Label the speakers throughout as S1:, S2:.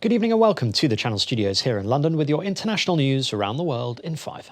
S1: Good evening and welcome to the Channel Studios here in London with your international news around the world in 5.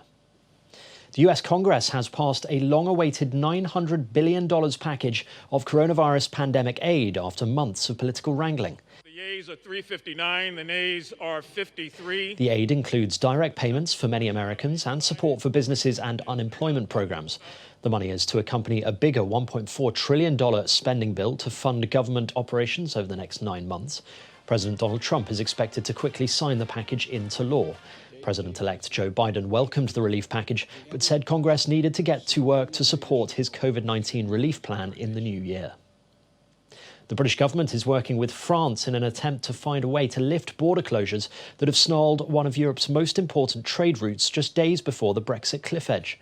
S1: The US Congress has passed a long-awaited $900 billion package of coronavirus pandemic aid after months of political wrangling.
S2: The yeas are 359, the nays are 53.
S1: The aid includes direct payments for many Americans and support for businesses and unemployment programs. The money is to accompany a bigger $1.4 trillion spending bill to fund government operations over the next 9 months. President Donald Trump is expected to quickly sign the package into law. President-elect Joe Biden welcomed the relief package, but said Congress needed to get to work to support his COVID-19 relief plan in the new year. The British government is working with France in an attempt to find a way to lift border closures that have snarled one of Europe's most important trade routes just days before the Brexit cliff edge.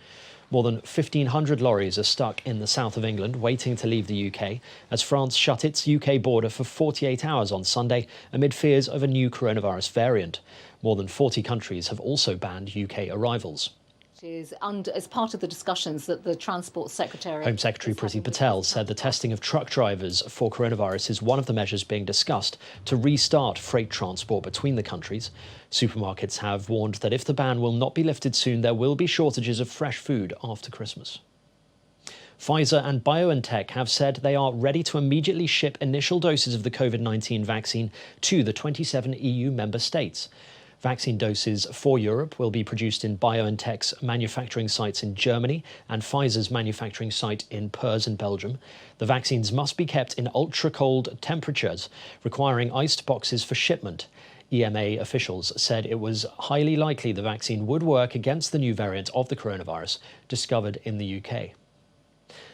S1: More than 1,500 lorries are stuck in the south of England waiting to leave the UK as France shut its UK border for 48 hours on Sunday amid fears of a new coronavirus variant. More than 40 countries have also banned UK arrivals.
S3: As part of the discussions that the Transport Secretary...
S1: Home Secretary Priti Patel said the testing of truck drivers for coronavirus is one of the measures being discussed to restart freight transport between the countries. Supermarkets have warned that if the ban will not be lifted soon, there will be shortages of fresh food after Christmas. Pfizer and BioNTech have said they are ready to immediately ship initial doses of the COVID-19 vaccine to the 27 EU member states. Vaccine doses for Europe will be produced in BioNTech's manufacturing sites in Germany and Pfizer's manufacturing site in Perth in Belgium. The vaccines must be kept in ultra-cold temperatures, requiring iced boxes for shipment. EMA officials said it was highly likely the vaccine would work against the new variant of the coronavirus discovered in the UK.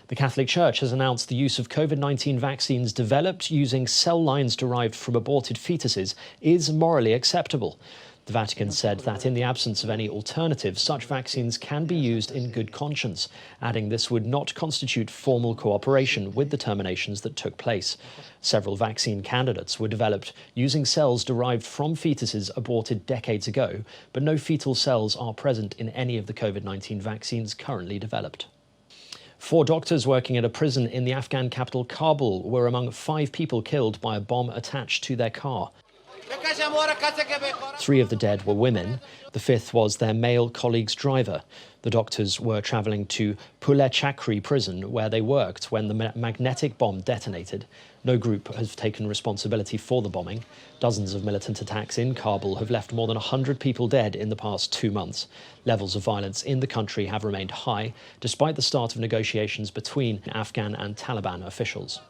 S1: The Catholic Church has announced the use of COVID-19 vaccines developed using cell lines derived from aborted fetuses is morally acceptable. The Vatican said that in the absence of any alternative, such vaccines can be used in good conscience, adding this would not constitute formal cooperation with the terminations that took place. Several vaccine candidates were developed using cells derived from fetuses aborted decades ago, but no fetal cells are present in any of the COVID-19 vaccines currently developed. 4 doctors working at a prison in the Afghan capital Kabul were among 5 people killed by a bomb attached to their car. 3 of the dead were women. The 5th was their male colleague's driver. The doctors were travelling to Pule Chakri prison where they worked when the magnetic bomb detonated. No group has taken responsibility for the bombing. Dozens of militant attacks in Kabul have left more than 100 people dead in the past 2 months. Levels of violence in the country have remained high, despite the start of negotiations between Afghan and Taliban officials.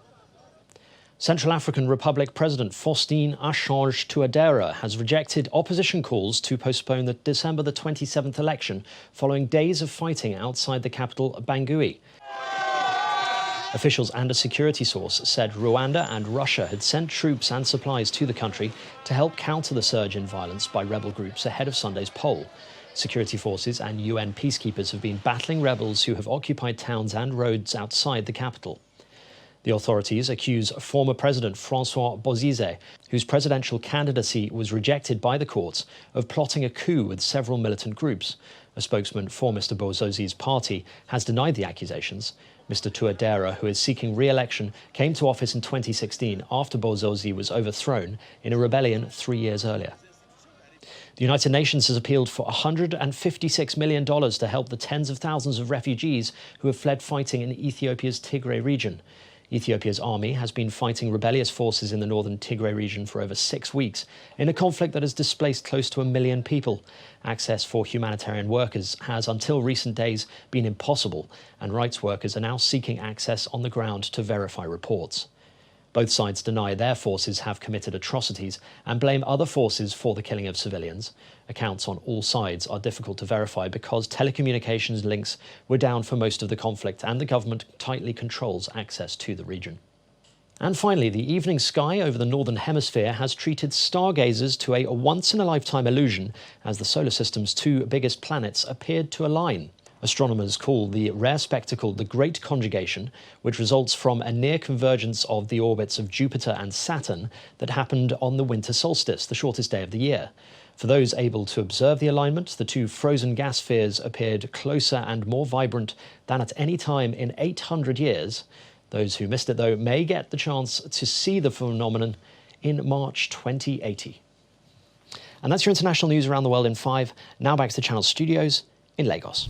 S1: Central African Republic President Faustin Archange Touadera has rejected opposition calls to postpone the December 27th election following days of fighting outside the capital Bangui. Officials and a security source said Rwanda and Russia had sent troops and supplies to the country to help counter the surge in violence by rebel groups ahead of Sunday's poll. Security forces and UN peacekeepers have been battling rebels who have occupied towns and roads outside the capital. The authorities accuse former President Francois Bozize, whose presidential candidacy was rejected by the courts, of plotting a coup with several militant groups. A spokesman for Mr. Bozize's party has denied the accusations. Mr. Touadera, who is seeking re-election, came to office in 2016 after Bozize was overthrown in a rebellion 3 years earlier. The United Nations has appealed for $156 million to help the tens of thousands of refugees who have fled fighting in Ethiopia's Tigray region. Ethiopia's army has been fighting rebellious forces in the northern Tigray region for over 6 weeks in a conflict that has displaced close to 1 million people. Access for humanitarian workers has until recent days been impossible, and rights workers are now seeking access on the ground to verify reports. Both sides deny their forces have committed atrocities and blame other forces for the killing of civilians. Accounts on all sides are difficult to verify because telecommunications links were down for most of the conflict and the government tightly controls access to the region. And finally, the evening sky over the northern hemisphere has treated stargazers to a once-in-a-lifetime illusion as the solar system's 2 biggest planets appeared to align. Astronomers call the rare spectacle the Great Conjugation, which results from a near convergence of the orbits of Jupiter and Saturn that happened on the winter solstice, the shortest day of the year. For those able to observe the alignment, the 2 frozen gas spheres appeared closer and more vibrant than at any time in 800 years. Those who missed it, though, may get the chance to see the phenomenon in March 2080. And that's your international news around the world in 5. Now back to the Channel studios in Lagos.